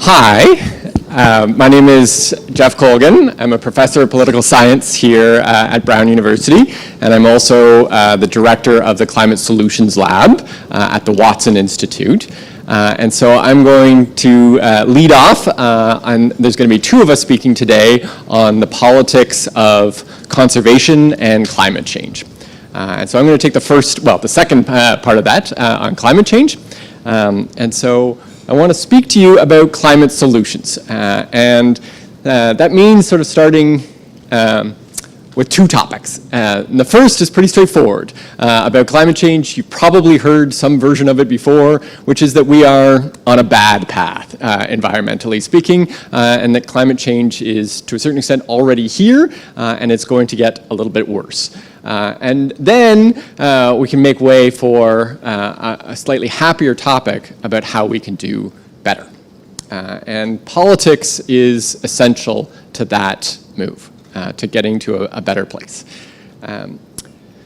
Hi, my name is Jeff Colgan. I'm a professor of political science here at Brown University, and I'm also the director of the Climate Solutions Lab at the Watson Institute. And so I'm going to lead off, and there's going to be two of us speaking today on the politics of conservation and climate change. And so I'm going to take the second part of that on climate change. And so I want to speak to you about climate solutions. And that means sort of starting with two topics. And the first is pretty straightforward. About climate change, you've probably heard some version of it before, which is that we are on a bad path, environmentally speaking, and that climate change is, to a certain extent, already here, and it's going to get a little bit worse. And then we can make way for a slightly happier topic about how we can do better. And politics is essential to that move, to getting to a better place.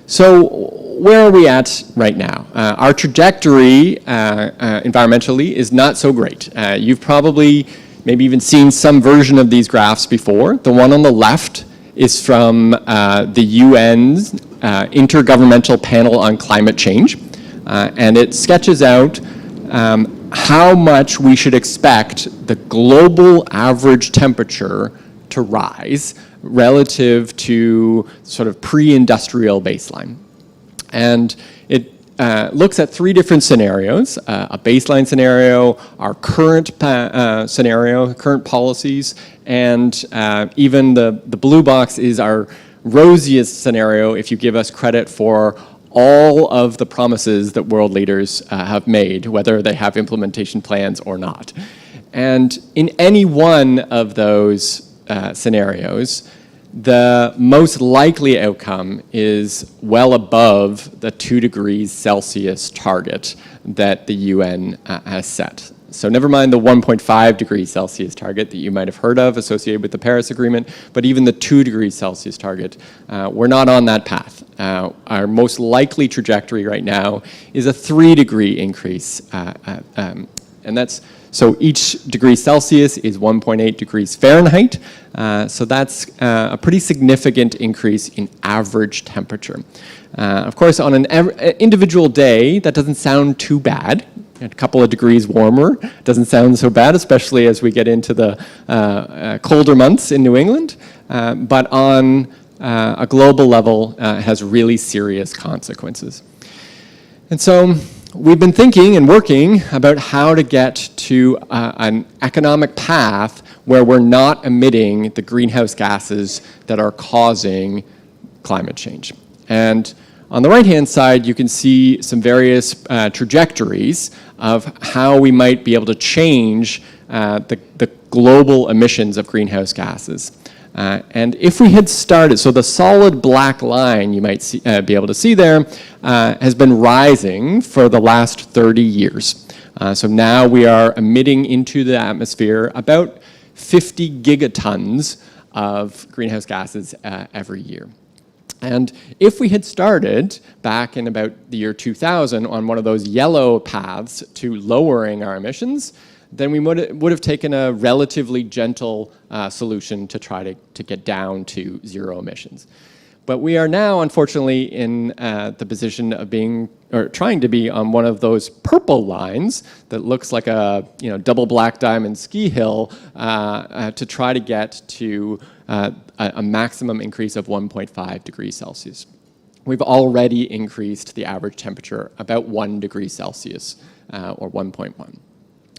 So where are we at right now? Our trajectory environmentally is not so great. You've probably maybe even seen some version of these graphs before. The one on the left is from the UN's Intergovernmental Panel on Climate Change, and it sketches out how much we should expect the global average temperature to rise relative to sort of pre-industrial baseline. And it looks at three different scenarios, a baseline scenario, our current scenario, current policies, and even the blue box is our rosiest scenario if you give us credit for all of the promises that world leaders have made, whether they have implementation plans or not. And in any one of those scenarios, the most likely outcome is well above the 2 degrees Celsius target that the UN has set. So never mind the 1.5 degrees Celsius target that you might have heard of associated with the Paris Agreement, but even the 2 degrees Celsius target, we're not on that path. Our most likely trajectory right now is a 3-degree increase, and that's so each degree Celsius is 1.8 degrees Fahrenheit, so that's a pretty significant increase in average temperature. Of course, on an individual day, that doesn't sound too bad. A couple of degrees warmer doesn't sound so bad, especially as we get into the colder months in New England. But on a global level, it has really serious consequences. And so we've been thinking and working about how to get to an economic path where we're not emitting the greenhouse gases that are causing climate change. And on the right-hand side, you can see some various trajectories of how we might be able to change the global emissions of greenhouse gases. And if we had started, so the solid black line you might be able to see there has been rising for the last 30 years. So now we are emitting into the atmosphere about 50 gigatons of greenhouse gases every year. And if we had started back in about the year 2000 on one of those yellow paths to lowering our emissions, then we would have taken a relatively gentle solution to try to get down to zero emissions. But we are now, unfortunately, in the position of trying to be on one of those purple lines that looks like a double black diamond ski hill to try to get to a maximum increase of 1.5 degrees Celsius. We've already increased the average temperature about 1 degree Celsius, or 1.1.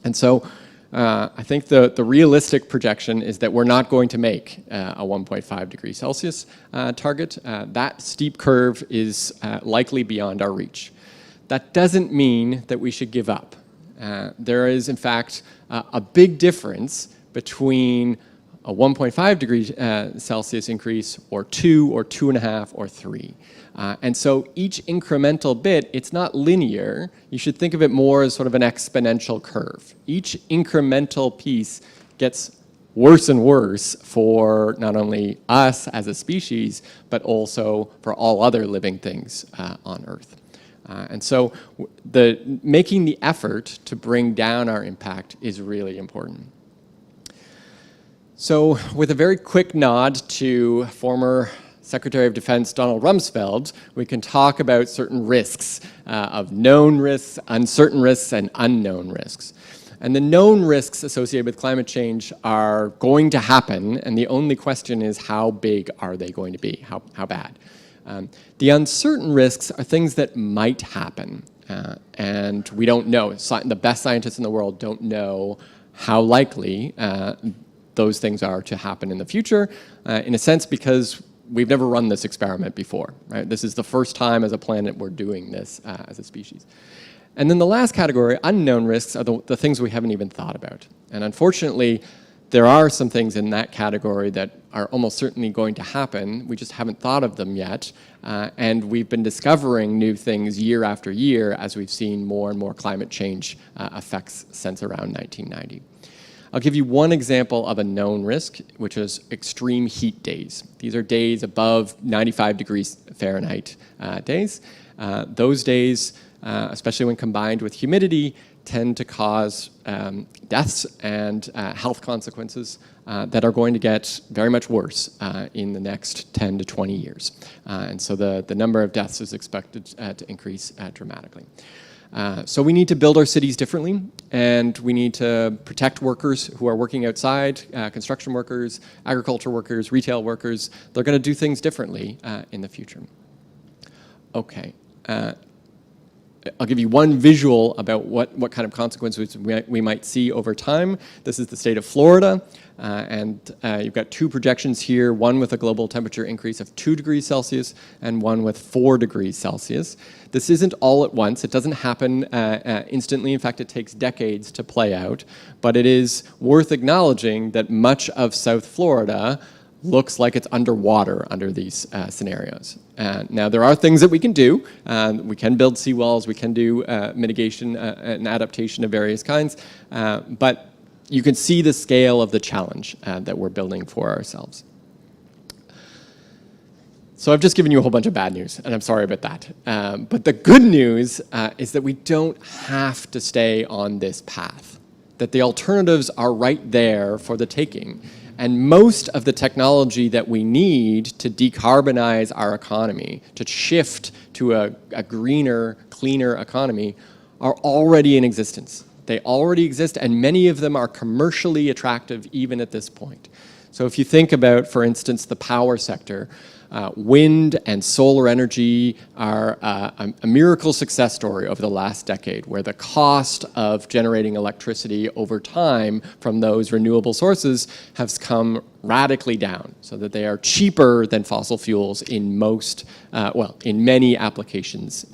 And so I think the realistic projection is that we're not going to make a 1.5 degree Celsius target. That steep curve is likely beyond our reach. That doesn't mean that we should give up. There is, in fact, a big difference between a 1.5 degree Celsius increase, or 2, or 2.5, or 3. And so each incremental bit, it's not linear. You should think of it more as sort of an exponential curve. Each incremental piece gets worse and worse for not only us as a species, but also for all other living things on Earth. And so making the effort to bring down our impact is really important. So with a very quick nod to former Secretary of Defense Donald Rumsfeld, we can talk about certain risks of known risks, uncertain risks, and unknown risks. And the known risks associated with climate change are going to happen, and the only question is how big are they going to be, how bad? The uncertain risks are things that might happen, and we don't know. The best scientists in the world don't know how likely those things are to happen in the future, in a sense because we've never run this experiment before, right? This is the first time as a planet we're doing this as a species. And then the last category, unknown risks, are the things we haven't even thought about. And unfortunately, there are some things in that category that are almost certainly going to happen. We just haven't thought of them yet. And we've been discovering new things year after year as we've seen more and more climate change effects since around 1990. I'll give you one example of a known risk, which is extreme heat days. These are days above 95 degrees Fahrenheit days. Those days, especially when combined with humidity, tend to cause deaths and health consequences that are going to get very much worse in the next 10 to 20 years. And so the number of deaths is expected to increase dramatically. So we need to build our cities differently, and we need to protect workers who are working outside, construction workers, agriculture workers, retail workers. They're going to do things differently in the future. Okay. I'll give you one visual about what kind of consequences we might see over time. This is the state of Florida, and you've got two projections here, one with a global temperature increase of 2 degrees Celsius and one with 4 degrees Celsius. This isn't all at once. It doesn't happen instantly. In fact, it takes decades to play out, but it is worth acknowledging that much of South Florida looks like it's underwater under these scenarios. Now, there are things that we can do. We can build seawalls, we can do mitigation and adaptation of various kinds, but you can see the scale of the challenge that we're building for ourselves. So I've just given you a whole bunch of bad news, and I'm sorry about that. But the good news is that we don't have to stay on this path, that the alternatives are right there for the taking. And most of the technology that we need to decarbonize our economy, to shift to a greener, cleaner economy, are already in existence. They already exist, and many of them are commercially attractive even at this point. So if you think about, for instance, the power sector, wind and solar energy are a miracle success story over the last decade, where the cost of generating electricity over time from those renewable sources has come radically down, so that they are cheaper than fossil fuels in most, in many applications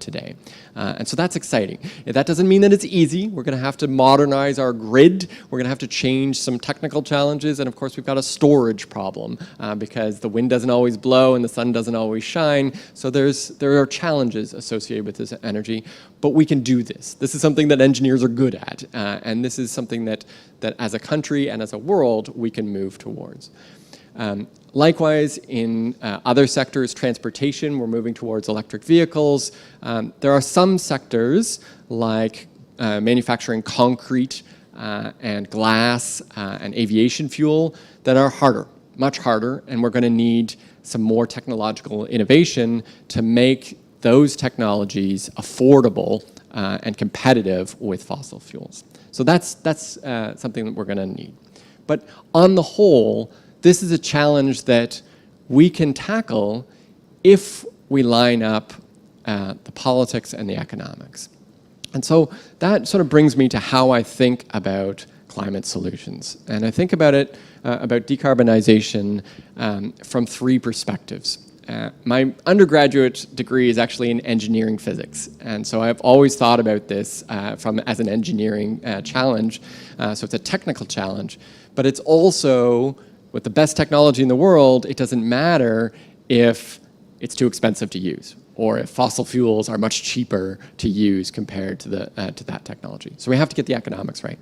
today. And so that's exciting. That doesn't mean that it's easy. We're going to have to modernize our grid. We're going to have to change some technical challenges. And of course, we've got a storage problem because the wind doesn't always blow and the sun doesn't always shine. So there are challenges associated with this energy, but we can do this. This is something that engineers are good at. And this is something that as a country and as a world, we can move towards. Likewise, in other sectors, transportation, we're moving towards electric vehicles. There are some sectors, like manufacturing concrete and glass and aviation fuel, that are harder, much harder, and we're going to need some more technological innovation to make those technologies affordable and competitive with fossil fuels. So that's something that we're going to need. But on the whole, this is a challenge that we can tackle if we line up the politics and the economics. And so that sort of brings me to how I think about climate solutions. And I think about it, about decarbonization from three perspectives. My undergraduate degree is actually in engineering physics, and so I've always thought about this as an engineering challenge. So it's a technical challenge, but it's also, with the best technology in the world, it doesn't matter if it's too expensive to use, or if fossil fuels are much cheaper to use compared to that technology. So we have to get the economics right.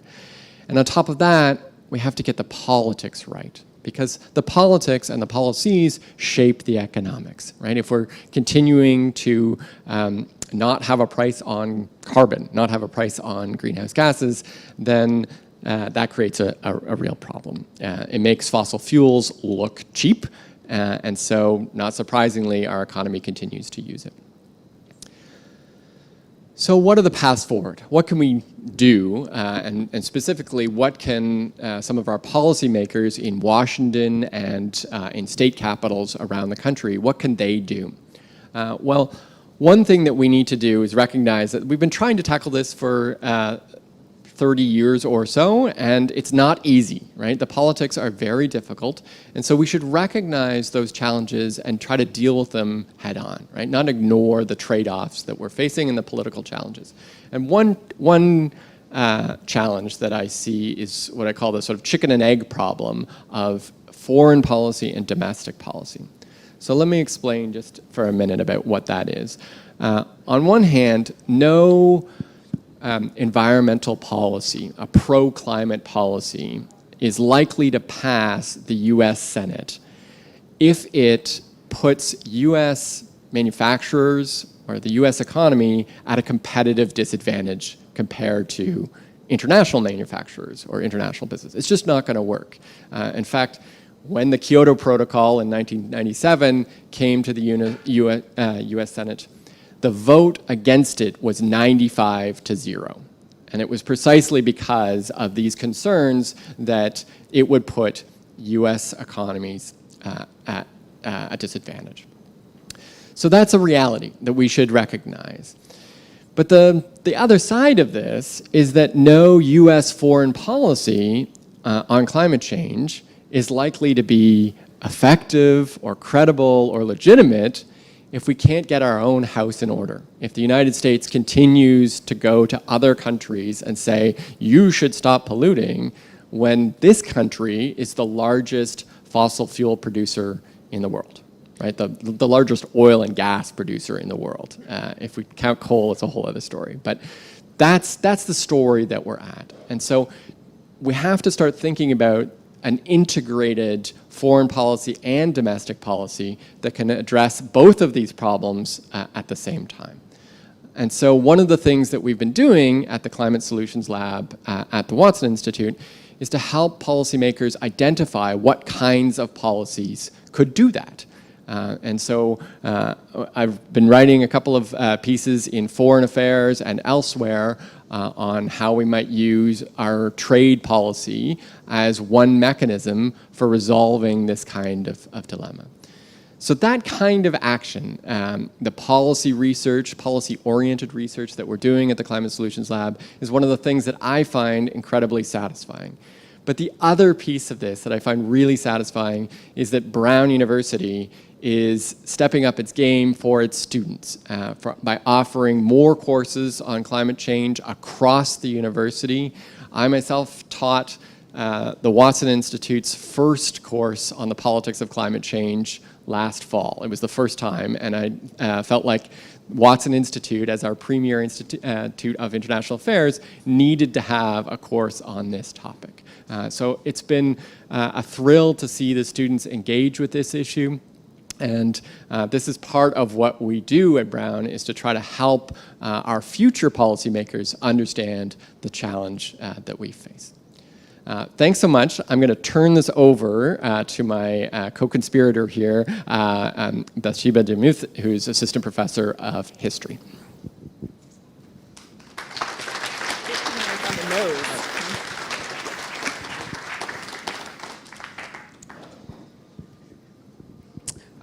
And on top of that, we have to get the politics right, because the politics and the policies shape the economics, right? If we're continuing to not have a price on carbon, not have a price on greenhouse gases, then that creates a real problem. It makes fossil fuels look cheap, and so, not surprisingly, our economy continues to use it. So what are the paths forward? What can we do, and specifically, what can some of our policymakers in Washington and in state capitals around the country, what can they do? Well, one thing that we need to do is recognize that we've been trying to tackle this for 30 years or so, and it's not easy, right? The politics are very difficult, and so we should recognize those challenges and try to deal with them head on, right? Not ignore the trade-offs that we're facing and the political challenges. And one challenge that I see is what I call the sort of chicken and egg problem of foreign policy and domestic policy. So let me explain just for a minute about what that is. On one hand, no environmental policy, a pro-climate policy, is likely to pass the US Senate if it puts US manufacturers or the US economy at a competitive disadvantage compared to international manufacturers or international business. It's just not going to work. In fact, when the Kyoto Protocol in 1997 came to the US Senate, the vote against it was 95-0. And it was precisely because of these concerns that it would put US economies at a disadvantage. So that's a reality that we should recognize. But the other side of this is that no US foreign policy on climate change is likely to be effective or credible or legitimate if we can't get our own house in order. If the United States continues to go to other countries and say, you should stop polluting, when this country is the largest fossil fuel producer in the world, right? The largest oil and gas producer in the world. If we count coal, it's a whole other story. But that's the story that we're at. And so we have to start thinking about an integrated foreign policy and domestic policy that can address both of these problems at the same time. And so one of the things that we've been doing at the Climate Solutions Lab at the Watson Institute is to help policymakers identify what kinds of policies could do that. And so I've been writing a couple of pieces in Foreign Affairs and elsewhere on how we might use our trade policy as one mechanism for resolving this kind of dilemma. So that kind of action, the policy research, policy-oriented research that we're doing at the Climate Solutions Lab is one of the things that I find incredibly satisfying. But the other piece of this that I find really satisfying is that Brown University is stepping up its game for its students by offering more courses on climate change across the university. I myself taught the Watson Institute's first course on the politics of climate change last fall. It was the first time, and I felt like Watson Institute, as our premier institute of international affairs, needed to have a course on this topic. So it's been a thrill to see the students engage with this issue. And this is part of what we do at Brown, is to try to help our future policymakers understand the challenge that we face. Thanks so much. I'm going to turn this over to my co-conspirator here, Bathsheba Demuth, who's assistant professor of history.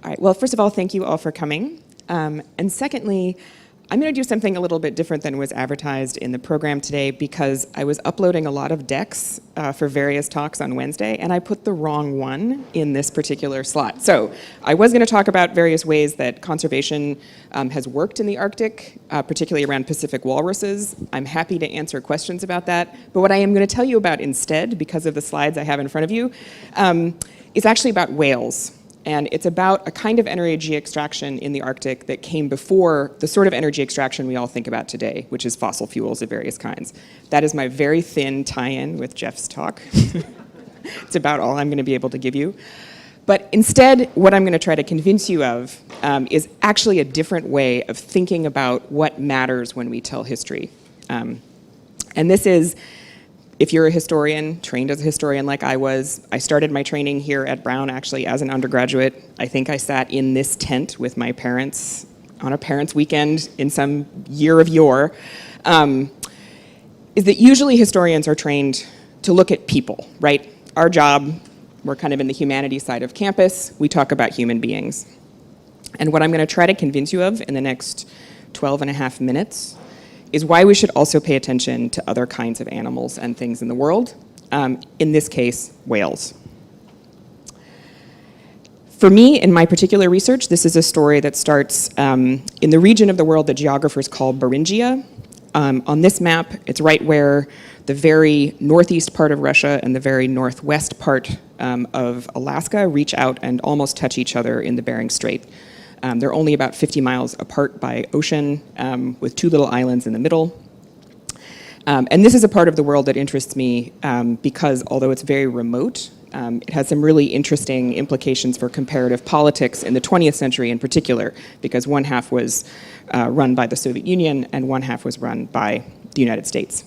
All right, well, first of all, thank you all for coming. And secondly, I'm going to do something a little bit different than was advertised in the program today, because I was uploading a lot of decks for various talks on Wednesday, and I put the wrong one in this particular slot. So I was going to talk about various ways that conservation has worked in the Arctic, particularly around Pacific walruses. I'm happy to answer questions about that. But what I am going to tell you about instead, because of the slides I have in front of you, is actually about whales. And it's about a kind of energy extraction in the Arctic that came before the sort of energy extraction we all think about today, which is fossil fuels of various kinds. That is my very thin tie-in with Jeff's talk. It's about all I'm going to be able to give you. But instead, what I'm going to try to convince you of is actually a different way of thinking about what matters when we tell history. And this is If you're a historian, trained as a historian like I was, I started my training here at Brown actually as an undergraduate. I think I sat in this tent with my parents on a parents' weekend in some year of yore, is that usually historians are trained to look at people, right? Our job, we're kind of in the humanities side of campus, we talk about human beings. And what I'm gonna try to convince you of in the next 12 and a half minutes is why we should also pay attention to other kinds of animals and things in the world, in this case, whales. For me, in my particular research, this is a story that starts in the region of the world that geographers call Beringia. On this map, it's right where the very northeast part of Russia and the very northwest part of Alaska reach out and almost touch each other in the Bering Strait. They're only about 50 miles apart by ocean, with two little islands in the middle. And this is a part of the world that interests me because although it's very remote, it has some really interesting implications for comparative politics in the 20th century in particular, because one half was run by the Soviet Union and one half was run by the United States.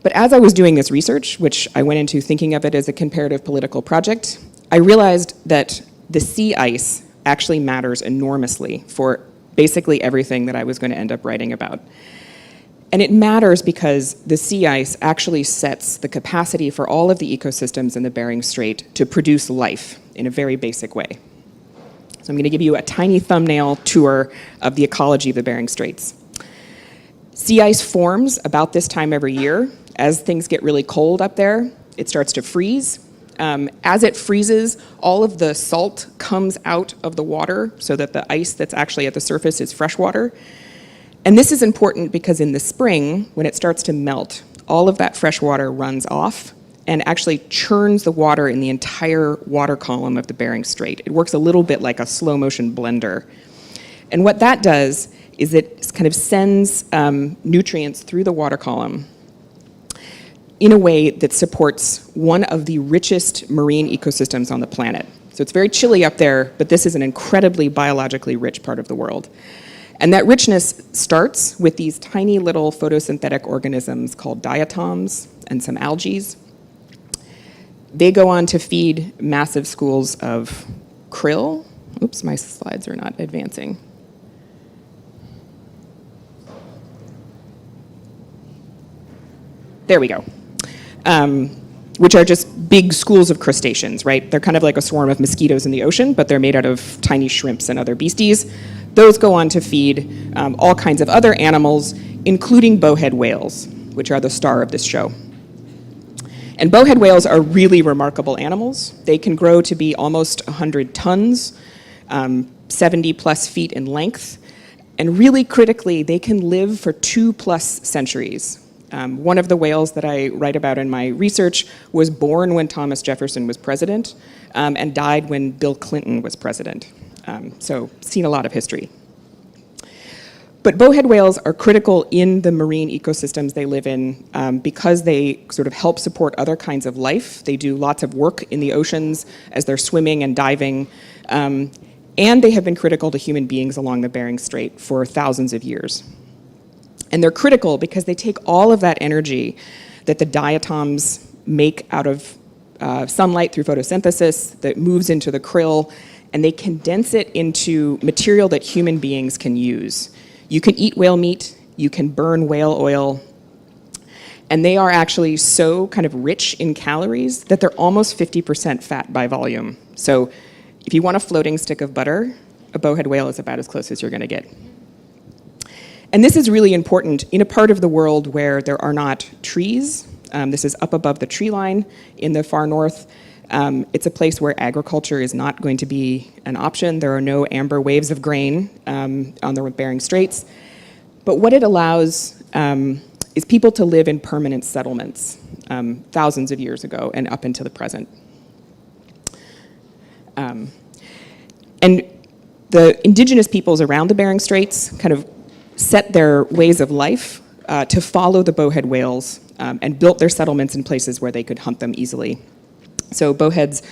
But as I was doing this research, which I went into thinking of it as a comparative political project, I realized that the sea ice actually matters enormously for basically everything that I was going to end up writing about. And it matters because the sea ice actually sets the capacity for all of the ecosystems in the Bering Strait to produce life in a very basic way. So I'm going to give you a tiny thumbnail tour of the ecology of the Bering Straits. Sea ice forms about this time every year. As things get really cold up there, it starts to freeze. As it freezes, all of the salt comes out of the water so that the ice that's actually at the surface is fresh water. And this is important because in the spring, when it starts to melt, all of that fresh water runs off and actually churns the water in the entire water column of the Bering Strait. It works a little bit like a slow motion blender. And what that does is it kind of sends nutrients through the water column in a way that supports one of the richest marine ecosystems on the planet. So it's very chilly up there, but this is an incredibly biologically rich part of the world. And that richness starts with these tiny little photosynthetic organisms called diatoms and some algae. They go on to feed massive schools of krill. Oops, my slides are not advancing. There we go. Which are just big schools of crustaceans, right? They're kind of like a swarm of mosquitoes in the ocean, but they're made out of tiny shrimps and other beasties. Those go on to feed all kinds of other animals, including bowhead whales, which are the star of this show. And bowhead whales are really remarkable animals. They can grow to be almost 100 tons, 70 plus feet in length, and really critically, they can live for 2+ centuries. One of the whales that I write about in my research was born when Thomas Jefferson was president and died when Bill Clinton was president. So seen a lot of history. But bowhead whales are critical in the marine ecosystems they live in because they sort of help support other kinds of life. They do lots of work in the oceans as they're swimming and diving. And they have been critical to human beings along the Bering Strait for thousands of years. And they're critical because they take all of that energy that the diatoms make out of sunlight through photosynthesis that moves into the krill, and they condense it into material that human beings can use. You can eat whale meat, you can burn whale oil, and they are actually so kind of rich in calories that they're almost 50% fat by volume. So if you want a floating stick of butter, a bowhead whale is about as close as you're going to get. And this is really important in a part of the world where there are not trees. This is up above the tree line in the far north. It's a place where agriculture is not going to be an option. There are no amber waves of grain on the Bering Straits. But what it allows is people to live in permanent settlements thousands of years ago and up into the present. And the indigenous peoples around the Bering Straits kind of set their ways of life to follow the bowhead whales and built their settlements in places where they could hunt them easily. So bowheads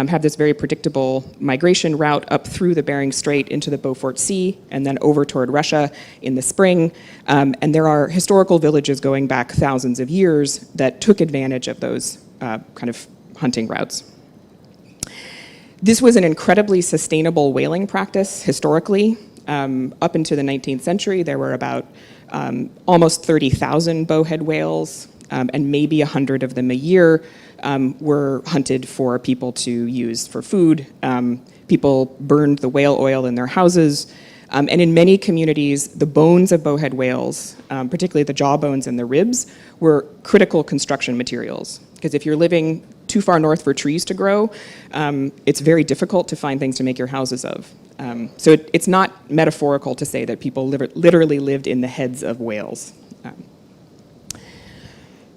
have this very predictable migration route up through the Bering Strait into the Beaufort Sea and then over toward Russia in the spring. And there are historical villages going back thousands of years that took advantage of those kind of hunting routes. This was an incredibly sustainable whaling practice historically. Up into the 19th century, there were about almost 30,000 bowhead whales, and maybe 100 of them a year were hunted for people to use for food. People burned the whale oil in their houses. And in many communities, the bones of bowhead whales, particularly the jaw bones and the ribs, were critical construction materials. Because if you're living too far north for trees to grow, it's very difficult to find things to make your houses of. So it's not metaphorical to say that people literally lived in the heads of whales.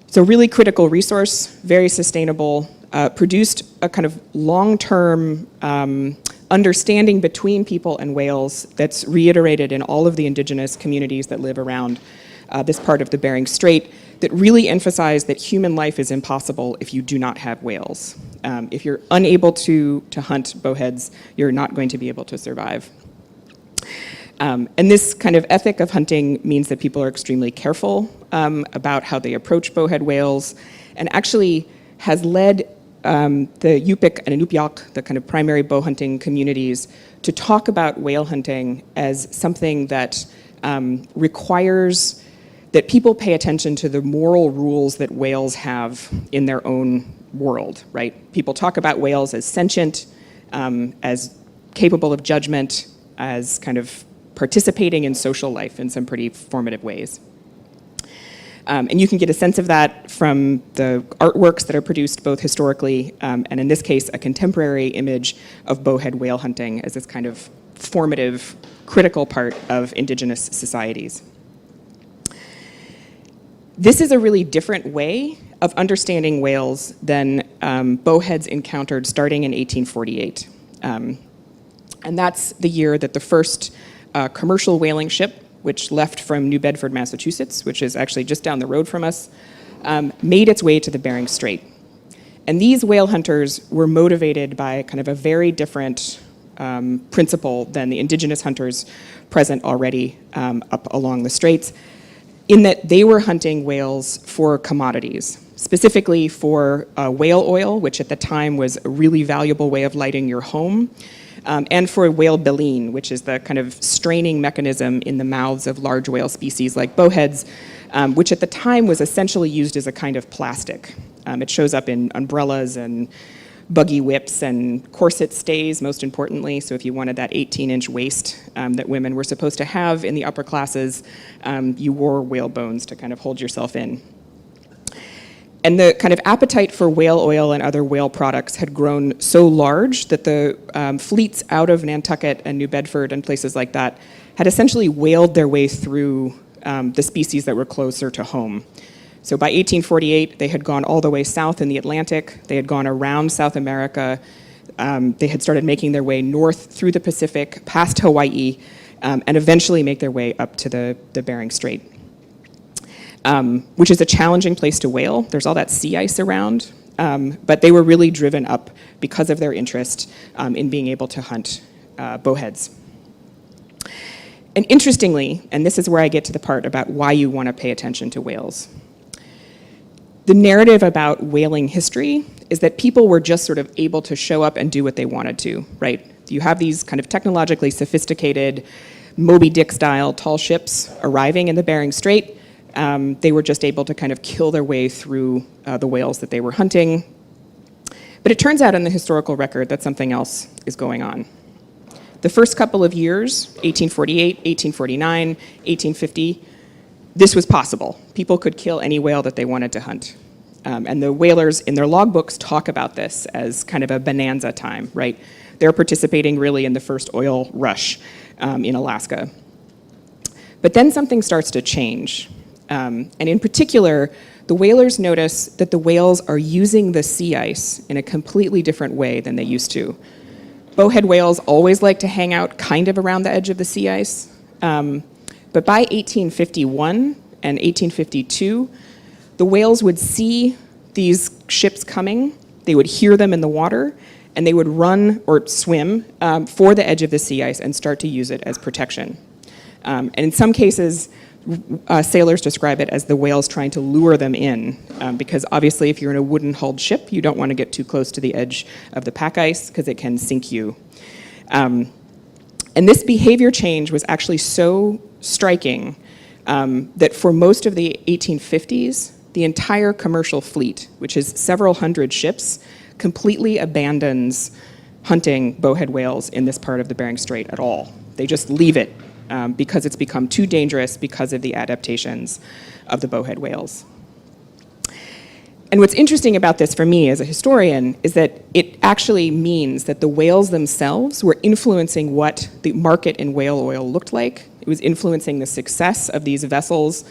So really critical resource, very sustainable, produced a kind of long-term understanding between people and whales that's reiterated in all of the indigenous communities that live around this part of the Bering Strait that really emphasize that human life is impossible if you do not have whales. If you're unable to hunt bowheads, you're not going to be able to survive. And this kind of ethic of hunting means that people are extremely careful about how they approach bowhead whales, and actually has led the Yupik and Inupiaq, the kind of primary bow hunting communities, to talk about whale hunting as something that requires that people pay attention to the moral rules that whales have in their own world, right? People talk about whales as sentient, as capable of judgment, as kind of participating in social life in some pretty formative ways. And you can get a sense of that from the artworks that are produced both historically and in this case, a contemporary image of bowhead whale hunting as this kind of formative, critical part of indigenous societies. This is a really different way of understanding whales than bowheads encountered starting in 1848. And that's the year that the first commercial whaling ship, which left from New Bedford, Massachusetts, which is actually just down the road from us, made its way to the Bering Strait. And these whale hunters were motivated by kind of a very different principle than the indigenous hunters present already up along the Straits, in that they were hunting whales for commodities, specifically for whale oil, which at the time was a really valuable way of lighting your home, and for whale baleen, which is the kind of straining mechanism in the mouths of large whale species like bowheads, which at the time was essentially used as a kind of plastic. It shows up in umbrellas and buggy whips and corset stays, most importantly. So if you wanted that 18-inch waist that women were supposed to have in the upper classes, you wore whale bones to kind of hold yourself in. And the kind of appetite for whale oil and other whale products had grown so large that the fleets out of Nantucket and New Bedford and places like that had essentially whaled their way through the species that were closer to home. So by 1848, they had gone all the way south in the Atlantic. They had gone around South America. They had started making their way north through the Pacific, past Hawaii, and eventually make their way up to the Bering Strait, which is a challenging place to whale. There's all that sea ice around, but they were really driven up because of their interest in being able to hunt bowheads. And interestingly, and this is where I get to the part about why you want to pay attention to whales, the narrative about whaling history is that people were just sort of able to show up and do what they wanted to, right? You have these kind of technologically sophisticated Moby Dick-style tall ships arriving in the Bering Strait. They were just able to kind of kill their way through the whales that they were hunting. But it turns out in the historical record that something else is going on. The first couple of years, 1848, 1849, 1850, this was possible. People could kill any whale that they wanted to hunt. And the whalers in their logbooks talk about this as kind of a bonanza time, right? They're participating really in the first oil rush in Alaska. But then something starts to change. And in particular, the whalers notice that the whales are using the sea ice in a completely different way than they used to. Bowhead whales always like to hang out kind of around the edge of the sea ice. But by 1851 and 1852, the whales would see these ships coming, they would hear them in the water, and they would run or swim for the edge of the sea ice and start to use it as protection. And in some cases, sailors describe it as the whales trying to lure them in, because obviously if you're in a wooden-hulled ship, you don't want to get too close to the edge of the pack ice because it can sink you. And this behavior change was actually so striking that for most of the 1850s, the entire commercial fleet, which is several hundred ships, completely abandons hunting bowhead whales in this part of the Bering Strait at all. They just leave it because it's become too dangerous because of the adaptations of the bowhead whales. And what's interesting about this for me as a historian is that it actually means that the whales themselves were influencing what the market in whale oil looked like. It was influencing the success of these vessels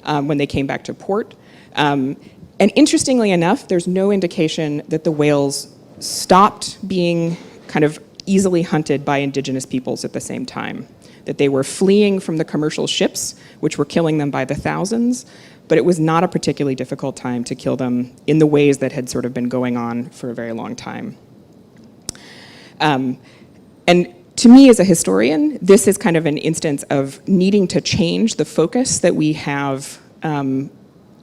when they came back to port. And interestingly enough, there's no indication that the whales stopped being kind of easily hunted by indigenous peoples at the same time, that they were fleeing from the commercial ships, which were killing them by the thousands, but it was not a particularly difficult time to kill them in the ways that had sort of been going on for a very long time. And to me as a historian, this is kind of an instance of needing to change the focus that we have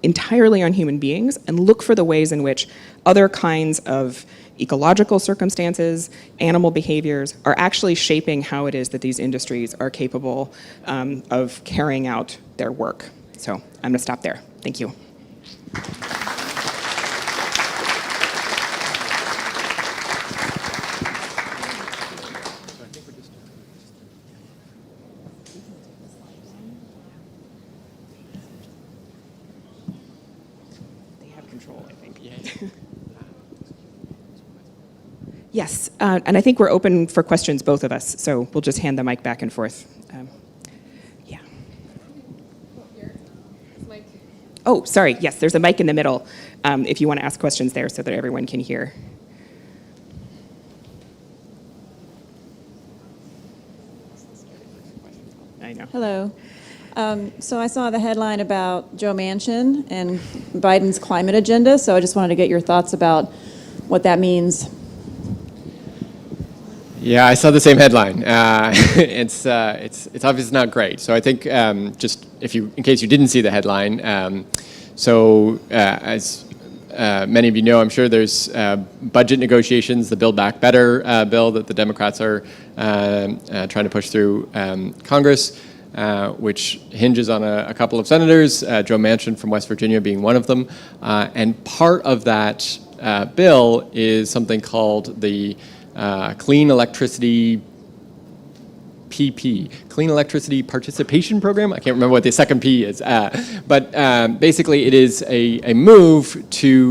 entirely on human beings and look for the ways in which other kinds of ecological circumstances, animal behaviors are actually shaping how it is that these industries are capable of carrying out their work. So I'm going to stop there. Thank you. They have control, I think. Yes, and I think we're open for questions, both of us, so we'll just hand the mic back and forth. Yeah. Oh, sorry, yes, there's a mic in the middle if you want to ask questions there so that everyone can hear. I know. Hello. So I saw the headline about Joe Manchin and Biden's climate agenda, so I just wanted to get your thoughts about what that means. Yeah, I saw the same headline. It's obviously not great. So I think just in case you didn't see the headline, as many of you know, I'm sure there's budget negotiations, the Build Back Better bill that the Democrats are trying to push through Congress, which hinges on a couple of senators, Joe Manchin from West Virginia being one of them. And part of that bill is something called the Clean Electricity PP, Clean Electricity Participation Program. I can't remember what the second P is, but basically it is a move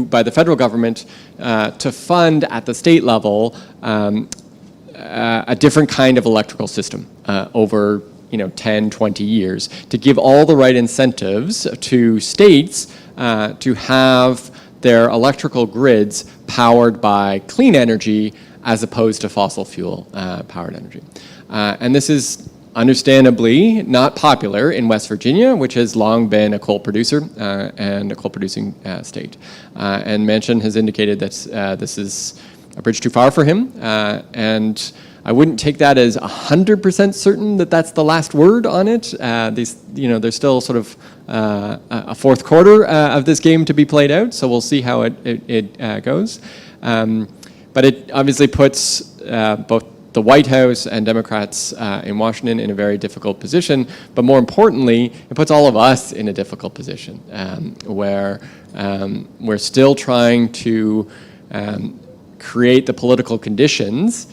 by the federal government to fund at the state level a different kind of electrical system over 10, 20 years to give all the right incentives to states to have their electrical grids powered by clean energy as opposed to fossil fuel powered energy. And this is understandably not popular in West Virginia, which has long been a coal producer and a coal producing state. And Manchin has indicated that this is a bridge too far for him. And I wouldn't take that as 100% certain that that's the last word on it. There's still sort of a fourth quarter of this game to be played out, so we'll see how it goes. But it obviously puts both the White House and Democrats in Washington in a very difficult position. But more importantly, it puts all of us in a difficult position where we're still trying to create the political conditions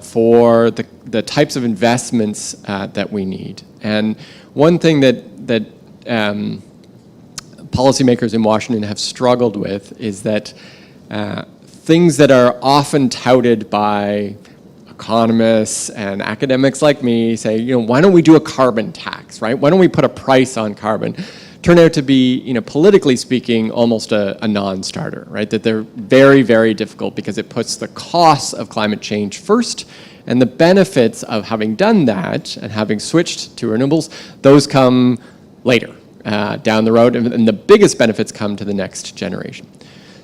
for the types of investments that we need. And one thing that policymakers in Washington have struggled with is that things that are often touted by economists and academics like me say, why don't we do a carbon tax, right? Why don't we put a price on carbon? Turn out to be, politically speaking, almost a non-starter, right? That they're very, very difficult because it puts the costs of climate change first, and the benefits of having done that and having switched to renewables, those come later down the road, and the biggest benefits come to the next generation.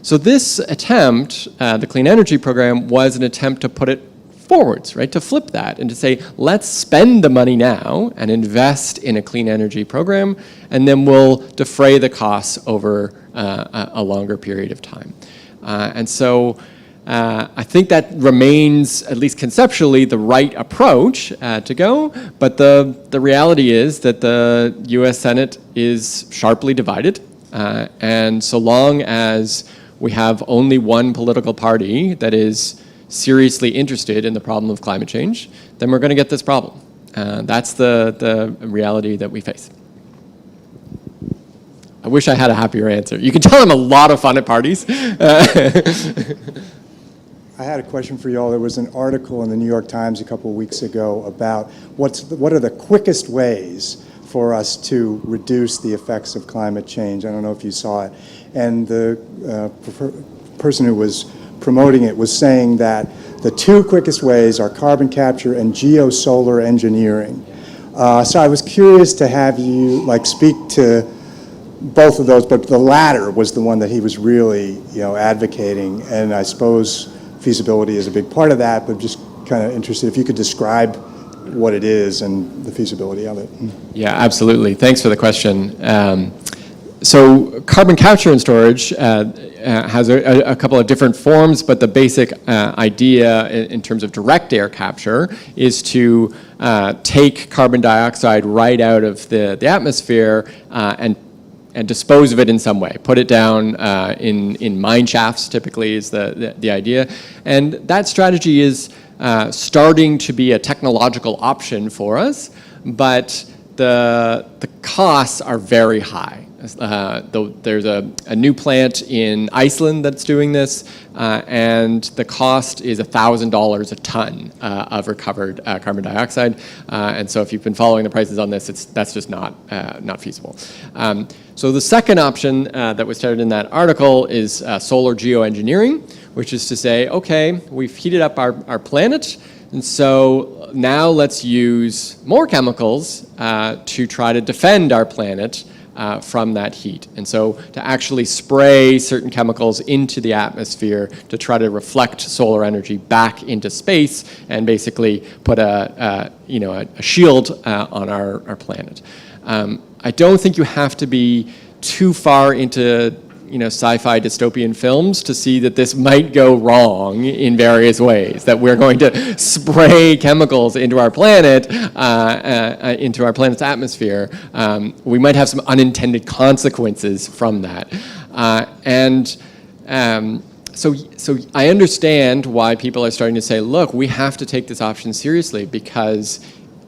So this attempt, the Clean Energy Program, was an attempt to put it forwards, right, to flip that and to say, let's spend the money now and invest in a clean energy program, and then we'll defray the costs over a longer period of time. And so I think that remains, at least conceptually, the right approach to go, but the reality is that the US Senate is sharply divided, and so long as we have only one political party that is seriously interested in the problem of climate change, then we're going to get this problem. That's the reality that we face. I wish I had a happier answer. You can tell I'm a lot of fun at parties. I had a question for you all. There was an article in the New York Times a couple of weeks ago about what are the quickest ways for us to reduce the effects of climate change. I don't know if you saw it. And the person who was promoting it was saying that the two quickest ways are carbon capture and geosolar engineering. So I was curious to have you speak to both of those, but the latter was the one that he was really advocating, and I suppose feasibility is a big part of that, but just kind of interested if you could describe what it is and the feasibility of it. Yeah, absolutely. Thanks for the question. So carbon capture and storage has a couple of different forms, but the basic idea in terms of direct air capture is to take carbon dioxide right out of the atmosphere and dispose of it in some way. Put it down in mine shafts, typically, is the idea. And that strategy is starting to be a technological option for us, but the costs are very high. There's a new plant in Iceland that's doing this, and the cost is $1,000 a ton of recovered carbon dioxide. And so if you've been following the prices on this, that's just not feasible. So the second option that was started in that article is solar geoengineering, which is to say, okay, we've heated up our planet, and so now let's use more chemicals to try to defend our planet from that heat. And so to actually spray certain chemicals into the atmosphere to try to reflect solar energy back into space and basically put a shield on our planet. I don't think you have to be too far into sci-fi dystopian films to see that this might go wrong in various ways, that we're going to spray chemicals into our planet, into our planet's atmosphere. We might have some unintended consequences from that. So I understand why people are starting to say, look, we have to take this option seriously because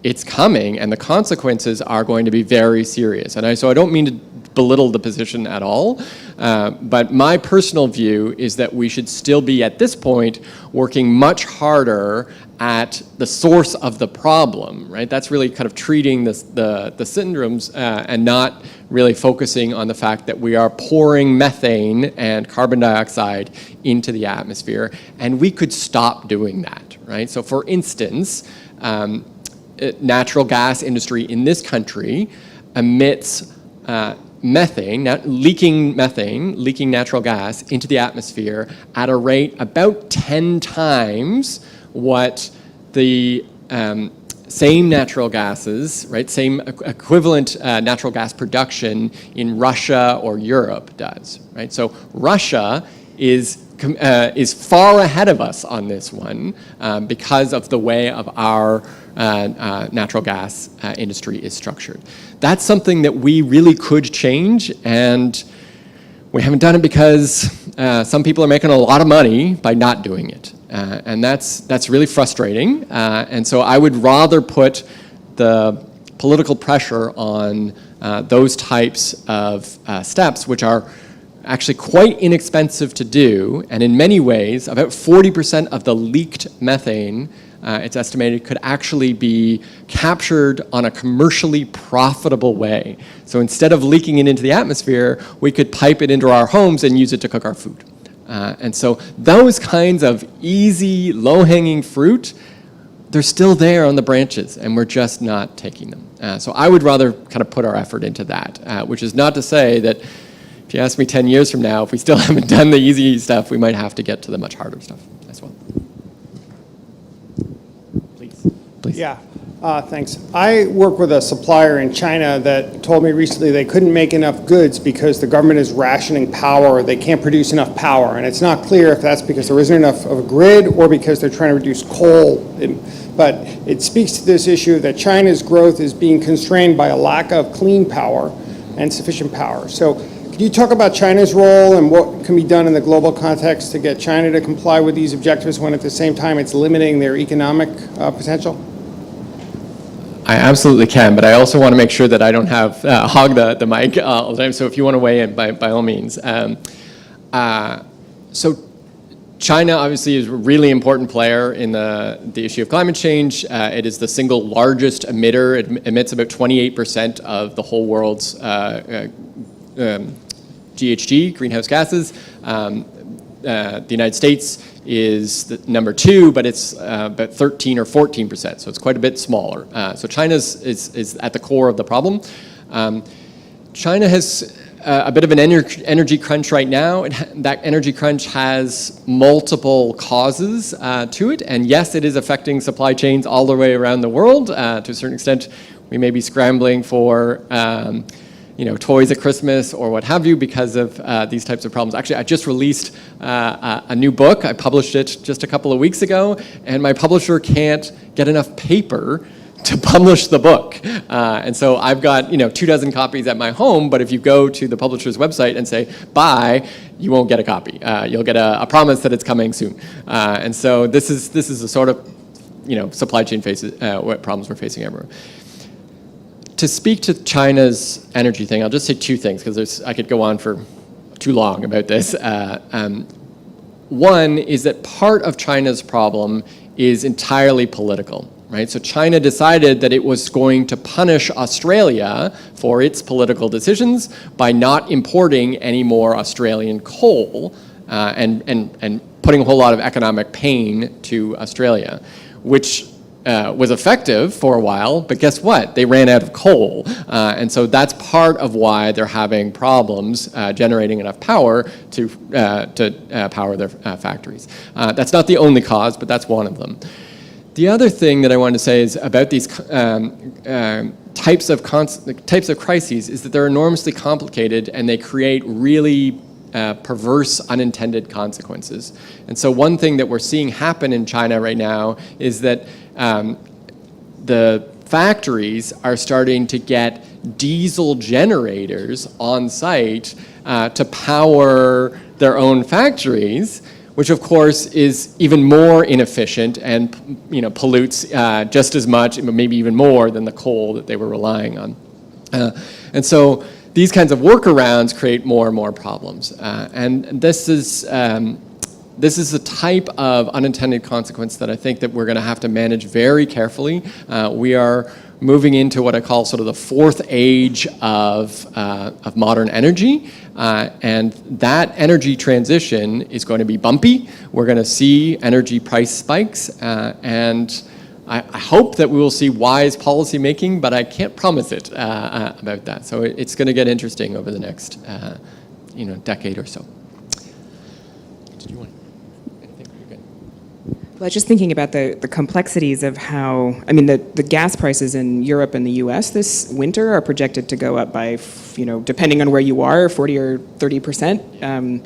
it's coming and the consequences are going to be very serious. And so I don't mean to belittle the position at all, but my personal view is that we should still be, at this point, working much harder at the source of the problem, right? That's really kind of treating the syndromes and not really focusing on the fact that we are pouring methane and carbon dioxide into the atmosphere, and we could stop doing that, right? So for instance, natural gas industry in this country emits leaking natural gas into the atmosphere at a rate about 10 times what the same natural gases, right, same equivalent natural gas production in Russia or Europe does, right? So Russia is far ahead of us on this one because of the way of our natural gas industry is structured. That's something that we really could change, and we haven't done it because some people are making a lot of money by not doing it. And that's really frustrating. And so I would rather put the political pressure on those types of steps, which are actually quite inexpensive to do, and in many ways, about 40% of the leaked methane, it's estimated, could actually be captured on a commercially profitable way. So instead of leaking it into the atmosphere, we could pipe it into our homes and use it to cook our food. And so those kinds of easy, low-hanging fruit, they're still there on the branches, and we're just not taking them. So I would rather kind of put our effort into that, which is not to say that if if you ask me 10 years from now, if we still haven't done the easy stuff, we might have to get to the much harder stuff as well. Please. Yeah, thanks. I work with a supplier in China that told me recently they couldn't make enough goods because the government is rationing power. They can't produce enough power. And it's not clear if that's because there isn't enough of a grid or because they're trying to reduce coal. But it speaks to this issue that China's growth is being constrained by a lack of clean power and sufficient power. So could you talk about China's role and what can be done in the global context to get China to comply with these objectives when at the same time it's limiting their economic potential? I absolutely can, but I also want to make sure that I don't have hog the mic all the time. So if you want to weigh in, by all means. So China obviously is a really important player in the issue of climate change. It is the single largest emitter. It emits about 28% of the whole world's GHG, greenhouse gases. The United States is the number 2, but it's about 13 or 14%, so it's quite a bit smaller. So China is at the core of the problem. China has a bit of an energy crunch right now. That energy crunch has multiple causes to it, and yes, it is affecting supply chains all the way around the world. To a certain extent, we may be scrambling for toys at Christmas or what have you because of these types of problems. Actually, I just released a new book. I published it just a couple of weeks ago, and my publisher can't get enough paper to publish the book. And so I've got 24 copies at my home, but if you go to the publisher's website and say, buy, you won't get a copy. You'll get a promise that it's coming soon. And so this is the sort of supply chain problems we're facing everywhere. To speak to China's energy thing, I'll just say 2 things because I could go on for too long about this. One is that part of China's problem is entirely political, right? So China decided that it was going to punish Australia for its political decisions by not importing any more Australian coal and putting a whole lot of economic pain to Australia, which was effective for a while, but guess what? They ran out of coal. And so that's part of why they're having problems generating enough power to power their factories. That's not the only cause, but that's one of them. The other thing that I wanted to say is about these types of crises is that they're enormously complicated and they create really perverse unintended consequences. And so one thing that we're seeing happen in China right now is that the factories are starting to get diesel generators on site to power their own factories, which of course is even more inefficient and pollutes just as much, maybe even more than the coal that they were relying on. And so these kinds of workarounds create more and more problems. And this is the type of unintended consequence that I think that we're going to have to manage very carefully. We are moving into what I call sort of the 4th age of modern energy. And that energy transition is going to be bumpy. We're going to see energy price spikes. And I hope that we will see wise policy making, but I can't promise it about that. So it's going to get interesting over the next decade or so. Did you want anything? You're good. Well, I was just thinking about the complexities of how, the gas prices in Europe and the US this winter are projected to go up by, depending on where you are, 40 or 30%.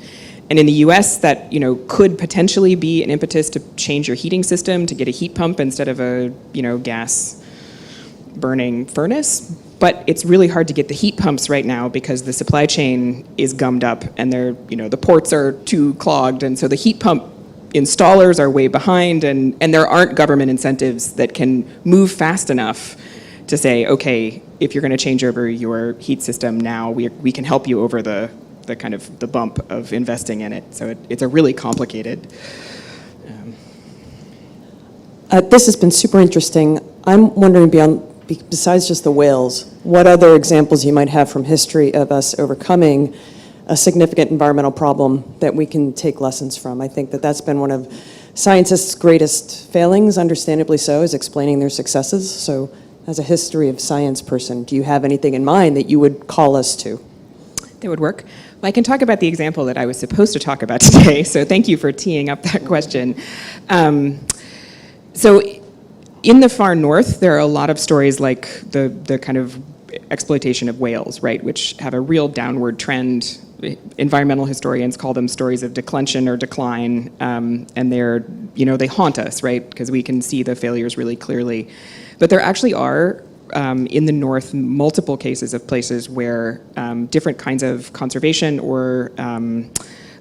And in the US, that could potentially be an impetus to change your heating system, to get a heat pump instead of a gas burning furnace. But it's really hard to get the heat pumps right now because the supply chain is gummed up and the ports are too clogged, and so the heat pump installers are way behind, and there aren't government incentives that can move fast enough to say, okay, if you're going to change over your heat system now, we can help you over the kind of the bump of investing in it. So it's a really complicated. This has been super interesting. I'm wondering, besides just the whales, what other examples you might have from history of us overcoming a significant environmental problem that we can take lessons from. I think that's been one of scientists' greatest failings, understandably so, is explaining their successes. So as a history of science person, do you have anything in mind that you would call us to? That would work. Well, I can talk about the example that I was supposed to talk about today, so thank you for teeing up that question. So in the far north, there are a lot of stories like the kind of exploitation of whales, right, which have a real downward trend. Environmental historians call them stories of declension or decline, and they haunt us, right, because we can see the failures really clearly. But there actually are, in the north, multiple cases of places where different kinds of conservation or